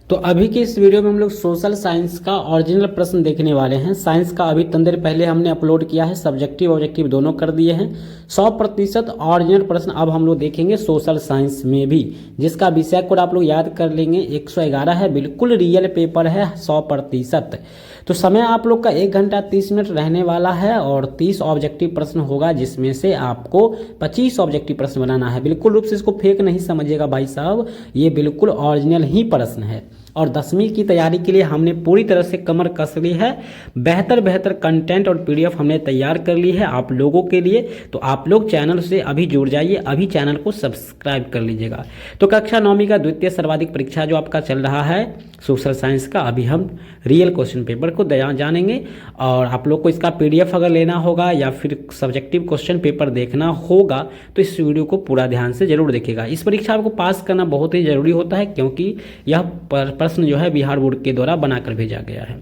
तो अभी के इस वीडियो में हम लोग सोशल साइंस का ओरिजिनल प्रश्न देखने वाले हैं। साइंस का अभी तंदर पहले हमने अपलोड किया है, सब्जेक्टिव ऑब्जेक्टिव दोनों कर दिए हैं। 100% ओरिजिनल प्रश्न अब हम लोग देखेंगे सोशल साइंस में भी, जिसका विषय कोड आप लोग याद कर लेंगे 111 है, बिल्कुल रियल पेपर है 100%। तो समय आप लोग का 1 घंटा 30 मिनट रहने वाला है और 30 ऑब्जेक्टिव प्रश्न होगा, जिसमें से आपको 25 ऑब्जेक्टिव प्रश्न बनाना है। बिल्कुल रूप से इसको फेक नहीं समझिएगा भाई साहब, ये बिल्कुल ओरिजिनल ही प्रश्न है। और 10वीं की तैयारी के लिए हमने पूरी तरह से कमर कस ली है। बेहतर कंटेंट और पीडीएफ हमने तैयार कर ली है आप लोगों के लिए। तो आप लोग चैनल से अभी जुड़ जाइए, अभी चैनल को सब्सक्राइब कर लीजिएगा। तो कक्षा 9वीं का द्वितीय सर्वाधिक परीक्षा जो आपका चल रहा है सोशल साइंस का, अभी हम रियल क्वेश्चन पेपर को जानेंगे। और आप लोग को इसका पीडीएफ अगर लेना होगा या फिर सब्जेक्टिव क्वेश्चन पेपर देखना होगा तो इस वीडियो को पूरा ध्यान से जरूर देखिएगा। इस परीक्षा को पास करना बहुत ही जरूरी होता है, क्योंकि यह प्रश्न जो है बिहार बोर्ड के द्वारा बनाकर भेजा गया है।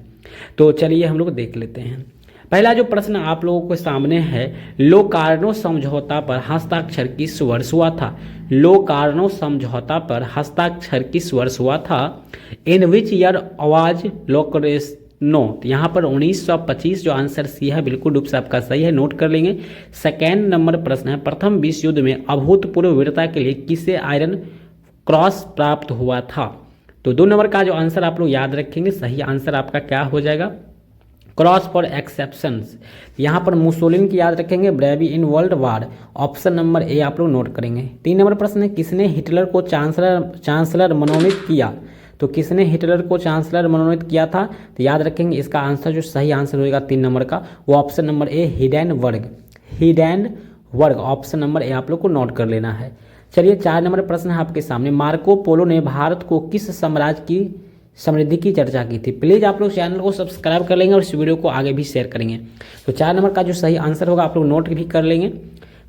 तो चलिए हम लोग देख लेते हैं। पहला जो प्रश्न आप लोगों के सामने है, लोकार्नो समझौता पर हस्ताक्षर किस वर्ष हुआ था? लोकार्नो समझौता पर हस्ताक्षर किस वर्ष हुआ था? इन विच ईयर वाज लोकार्नो? यहाँ पर 1925 जो आंसर सी है बिल्कुल रूप से आपका सही है, नोट कर लेंगे। सेकेंड नंबर प्रश्न है, प्रथम विश्व युद्ध में अभूतपूर्व वीरता के लिए किसे आयरन क्रॉस प्राप्त हुआ था? तो 2 नंबर का जो आंसर आप लोग याद रखेंगे, सही आंसर आपका क्या हो जाएगा? Cross for exceptions. यहाँ पर मुसोलिन की याद रखेंगे, ब्रेवी in world war. Option number A आप लोग नोट करेंगे। 3 नंबर प्रश्न है, किसने हिटलर को चांसलर मनोनीत किया? तो किसने हिटलर को चांसलर मनोनीत किया था? तो याद रखेंगे इसका आंसर जो सही आंसर होगा 3 नंबर का, वो option number A Hindenburg. Hindenburg option number A आप लोग को नोट कर लेना है। चलिए 4 नंबर प्रश्न है आपके सामने, मार्को पोलो ने भारत को किस साम्राज्य की समृद्धि की चर्चा की थी? प्लीज़ आप लोग चैनल को सब्सक्राइब कर लेंगे और इस वीडियो को आगे भी शेयर करेंगे। तो 4 नंबर का जो सही आंसर होगा आप लोग नोट भी कर लेंगे।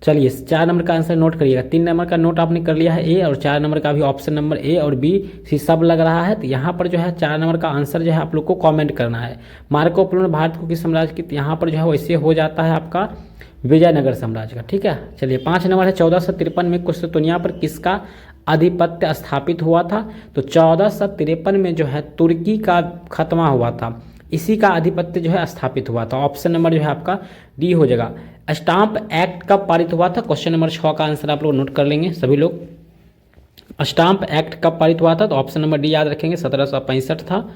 चलिए 4 नंबर का आंसर नोट करिएगा। 3 नंबर का नोट आपने कर लिया है ए, और 4 नंबर का भी ऑप्शन नंबर ए और बी सी सब लग रहा है। तो यहाँ पर जो है 4 नंबर का आंसर जो है आप लोग को कॉमेंट करना है। मार्को पोलो ने भारत को किस साम्राज्य की? यहाँ पर जो है वैसे हो जाता है आपका विजयनगर साम्राज्य का, ठीक है। चलिए 5 नंबर है, 1453 में कुस्तुनिया पर किसका आधिपत्य स्थापित हुआ था? तो 1453 में जो है तुर्की का खत्मा हुआ था, इसी का आधिपत्य जो है स्थापित हुआ था। ऑप्शन नंबर जो है आपका डी हो जाएगा। स्टाम्प एक्ट कब पारित हुआ था? क्वेश्चन नंबर 6 का आंसर आप लोग नोट कर लेंगे सभी लोग। स्टाम्प एक्ट कब पारित हुआ था? तो ऑप्शन नंबर डी याद रखेंगे, 1765 था।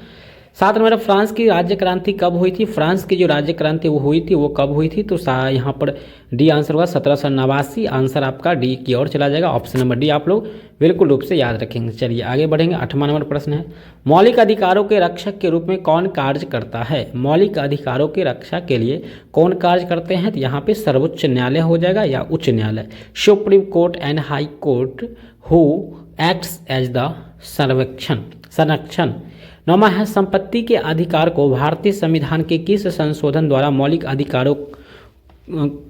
7 नंबर, फ्रांस की राज्य क्रांति कब हुई थी? फ्रांस की जो राज्य क्रांति वो हुई थी वो कब हुई थी? तो यहाँ पर डी आंसर होगा 1789। आंसर आपका डी की ओर चला जाएगा। ऑप्शन नंबर डी आप लोग बिल्कुल रूप से याद रखेंगे। चलिए आगे बढ़ेंगे। 8वां नंबर प्रश्न है, मौलिक अधिकारों के रक्षक के रूप में कौन कार्य करता है? मौलिक अधिकारों के रक्षा के लिए कौन कार्य करते हैं? तो यहाँ पे सर्वोच्च न्यायालय हो जाएगा या उच्च न्यायालय। Supreme Court and High Court who acts as the संरक्षण। 9वां है, संपत्ति के अधिकार को भारतीय संविधान के किस संशोधन द्वारा मौलिक अधिकारों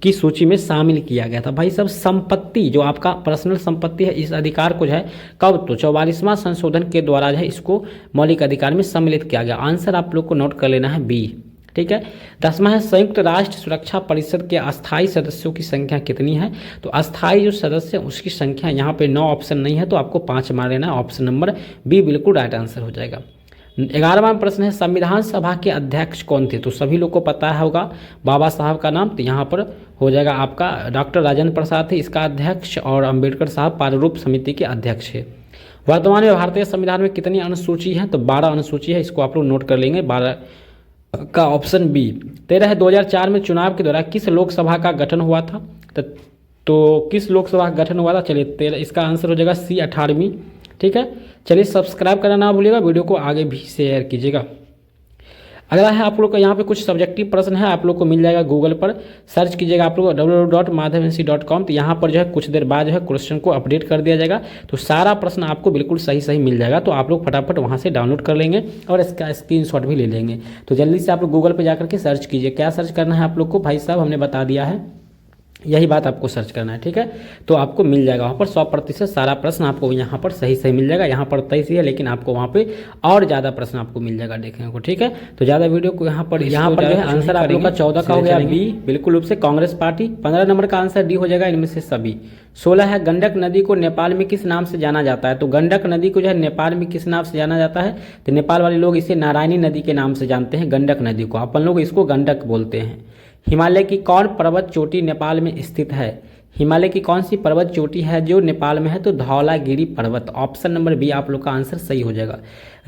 की सूची में शामिल किया गया था? भाई सब संपत्ति जो आपका पर्सनल संपत्ति है, इस अधिकार को जो है कब? तो 44वां संशोधन के द्वारा जो है इसको मौलिक अधिकार में सम्मिलित किया गया। आंसर आप लोग को नोट कर लेना है बी, ठीक है। 10वां है, संयुक्त राष्ट्र सुरक्षा परिषद के अस्थायी सदस्यों की संख्या कितनी है? तो अस्थायी जो सदस्य उसकी संख्या यहाँ पे 9 ऑप्शन नहीं है, तो आपको 5 मार लेना है। ऑप्शन नंबर बी बिल्कुल राइट आंसर हो जाएगा। 11वां प्रश्न है, संविधान सभा के अध्यक्ष कौन थे? तो सभी लोग को पता होगा बाबा साहब का नाम, तो यहाँ पर हो जाएगा आपका डॉक्टर राजेंद्र प्रसाद थे इसका अध्यक्ष, और अंबेडकर साहब प्रारूप समिति के अध्यक्ष है। वर्तमान में भारतीय संविधान में कितनी अनुसूची है? तो 12 अनुसूची है, इसको आप लोग नोट कर लेंगे। 12 का ऑप्शन बी। 13 है, 2004 में चुनाव के दौरान किस लोकसभा का गठन हुआ था? तो किस लोकसभा का गठन हुआ था? चलिए 13, इसका आंसर हो जाएगा सी 18वीं, ठीक है। चलिए सब्सक्राइब करना ना भूलिएगा, वीडियो को आगे भी शेयर कीजिएगा। अगला है आप लोग का यहाँ पे कुछ सब्जेक्टिव प्रश्न है, आप लोग को मिल जाएगा गूगल पर सर्च कीजिएगा आप लोग www.madhavnc.com। तो यहाँ पर जो है कुछ देर बाद जो है क्वेश्चन को अपडेट कर दिया जाएगा, तो सारा प्रश्न आपको बिल्कुल सही मिल जाएगा। तो आप लोग फटाफट वहाँ से डाउनलोड कर लेंगे और इसका स्क्रीनशॉट भी ले लेंगे। तो जल्दी से आप लोग गूगल पर जाकर के सर्च कीजिए। क्या सर्च करना है आप लोग को? भाई साहब हमने बता दिया है, यही बात आपको सर्च करना है, ठीक है। तो आपको मिल जाएगा वहाँ पर 100% सारा प्रश्न आपको यहाँ पर सही सही मिल जाएगा। यहाँ पर 23 ही है, लेकिन आपको वहाँ पे और ज़्यादा प्रश्न आपको मिल जाएगा देखने को, ठीक है। तो ज़्यादा वीडियो को यहाँ पर जो है आंसर आप लोग का 14 का हो गया बी, बिल्कुल रूप से कांग्रेस पार्टी। 15 नंबर का आंसर डी हो जाएगा इनमें से सभी। 16 है गंडक नदी को नेपाल में किस नाम से जाना जाता है। तो गंडक नदी को जो है नेपाल में किस नाम से जाना जाता है, तो नेपाल वाले लोग इसे नारायणी नदी के नाम से जानते हैं, गंडक नदी को। अपन लोग इसको गंडक बोलते हैं। हिमालय की कौन पर्वत चोटी नेपाल में स्थित है। हिमालय की कौन सी पर्वत चोटी है जो नेपाल में है, तो धौलागिरी पर्वत। ऑप्शन नंबर बी आप लोग का आंसर सही हो जाएगा।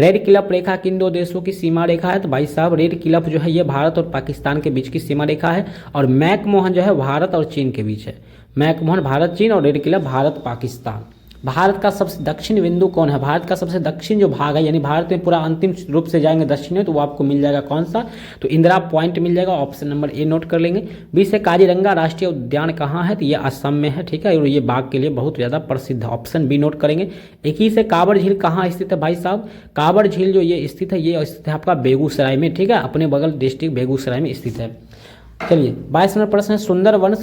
रेड क्लिफ रेखा किन दो देशों की सीमा रेखा है, तो भाई साहब रेड क्लिफ जो है ये भारत और पाकिस्तान के बीच की सीमा रेखा है, और मैकमोहन जो है भारत और चीन के बीच है। मैकमोहन भारत चीन और रेड क्लिफ भारत पाकिस्तान। भारत का सबसे दक्षिण बिंदु कौन है, भारत का सबसे दक्षिण जो भाग है, यानी भारत में पूरा अंतिम रूप से जाएंगे दक्षिण में, तो वो आपको मिल जाएगा कौन सा, तो इंदिरा पॉइंट मिल जाएगा। ऑप्शन नंबर ए नोट कर लेंगे। 20 है काजीरंगा राष्ट्रीय उद्यान कहाँ है, तो ये असम में है, ठीक है, और ये बाघ के लिए बहुत ज़्यादा प्रसिद्ध है। ऑप्शन बी नोट करेंगे। 21 है कांवड़ झील कहाँ स्थित है, भाई साहब कांवड़ झील जो ये स्थित है, ये स्थित है आपका बेगूसराय में, ठीक है, अपने बगल डिस्ट्रिक्ट बेगूसराय में स्थित है। चलिए 22 नंबर प्रश्न है सुंदरवन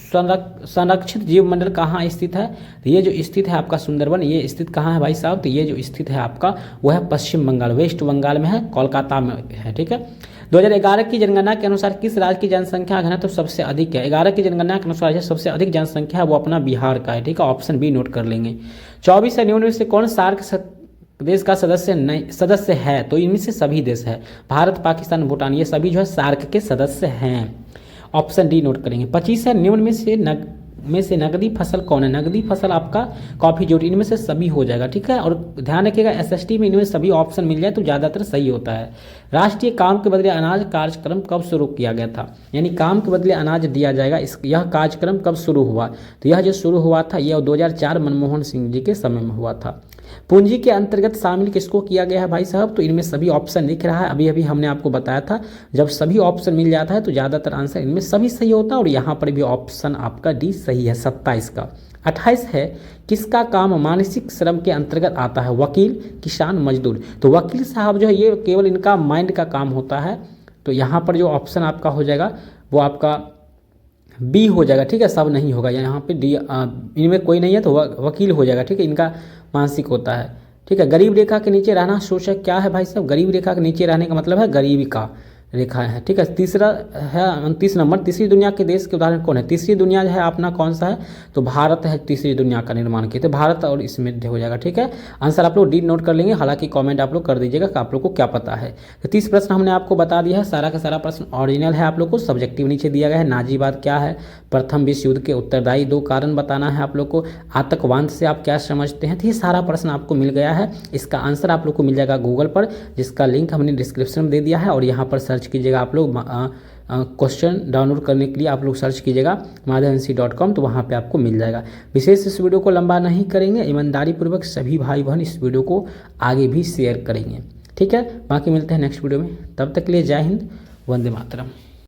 संरक्षित जीव मंडल कहाँ स्थित है, तो ये जो स्थित है आपका सुंदरवन, ये स्थित कहाँ है भाई साहब, तो ये जो स्थित है आपका वो है पश्चिम बंगाल, वेस्ट बंगाल में है, कोलकाता में है, ठीक है। 2011 की जनगणना के अनुसार किस राज्य की जनसंख्या घनत्व सबसे अधिक है। 11 की जनगणना के अनुसार जो सबसे अधिक जनसंख्या है वो अपना बिहार का है, ठीक है, ऑप्शन बी नोट कर लेंगे। 24 है निम्न में से कौन सार्क देश का सदस्य है, तो इनमें से सभी देश है, भारत पाकिस्तान भूटान, ये सभी जो है सार्क के सदस्य हैं। ऑप्शन डी नोट करेंगे। 25 है निम्न में से नकदी फसल कौन है, नकदी फसल आपका कॉफी जूट, इनमें से सभी हो जाएगा, ठीक है। और ध्यान रखिएगा एसएसटी में इनमें सभी ऑप्शन मिल जाए तो ज़्यादातर सही होता है। राष्ट्रीय काम के बदले अनाज कार्यक्रम कब शुरू किया गया था, यानी काम के बदले अनाज दिया जाएगा, यह कार्यक्रम कब शुरू हुआ, तो यह जो शुरू हुआ था यह 2004 मनमोहन सिंह जी के समय में हुआ था। पूंजी के अंतर्गत शामिल किसको किया गया है भाई साहब, तो इनमें सभी ऑप्शन दिख रहा है, अभी अभी हमने आपको बताया था, जब सभी ऑप्शन मिल जाता है तो ज़्यादातर आंसर इनमें सभी सही होता है, और यहाँ पर भी ऑप्शन आपका डी सही है 27 का। 28 है किसका काम मानसिक श्रम के अंतर्गत आता है, वकील किसान मजदूर, तो वकील साहब जो है ये केवल इनका माइंड का काम होता है, तो यहाँ पर जो ऑप्शन आपका हो जाएगा वो आपका बी हो जाएगा, ठीक है, सब नहीं होगा, यहाँ पे डी इनमें कोई नहीं है तो वकील हो जाएगा, ठीक है, इनका मानसिक होता है, ठीक है। गरीब रेखा के नीचे रहना शोषक क्या है भाई साहब, गरीब रेखा के नीचे रहने का मतलब है गरीबी का रेखा है, ठीक है। तीसरा है 29 नंबर तीसरी दुनिया के देश के उदाहरण कौन है, तीसरी दुनिया जो है अपना कौन सा है, तो भारत है, तीसरी दुनिया का निर्माण किया, तो भारत और इसमें हो जाएगा, ठीक है। आंसर आप लोग डी नोट कर लेंगे, हालांकि कमेंट आप लोग कर दीजिएगा कि आप लोग को क्या पता है। तो 30 प्रश्न हमने आपको बता दिया है, सारा का सारा प्रश्न ऑरिजिनल है, आप लोग को सब्जेक्टिव नीचे दिया गया है। नाजीबाद क्या है, प्रथम विश्व युद्ध के उत्तरदायी 2 कारण बताना है आप लोग को, आतंकवाद से आप क्या समझते हैं, तो ये सारा प्रश्न आपको मिल गया है। इसका आंसर आप लोग को मिल जाएगा गूगल पर, जिसका लिंक हमने डिस्क्रिप्शन में दे दिया है, और यहाँ पर सर्च कीजिएगा आप लोग क्वेश्चन डाउनलोड करने के लिए आप लोग सर्च कीजिएगा madhavansi.com, तो वहाँ पे आपको मिल जाएगा। विशेष इस वीडियो को लंबा नहीं करेंगे, ईमानदारी पूर्वक सभी भाई बहन इस वीडियो को आगे भी शेयर करेंगे, ठीक है। बाकी मिलते हैं नेक्स्ट वीडियो में, तब तक के लिए जय हिंद, वंदे मातरम।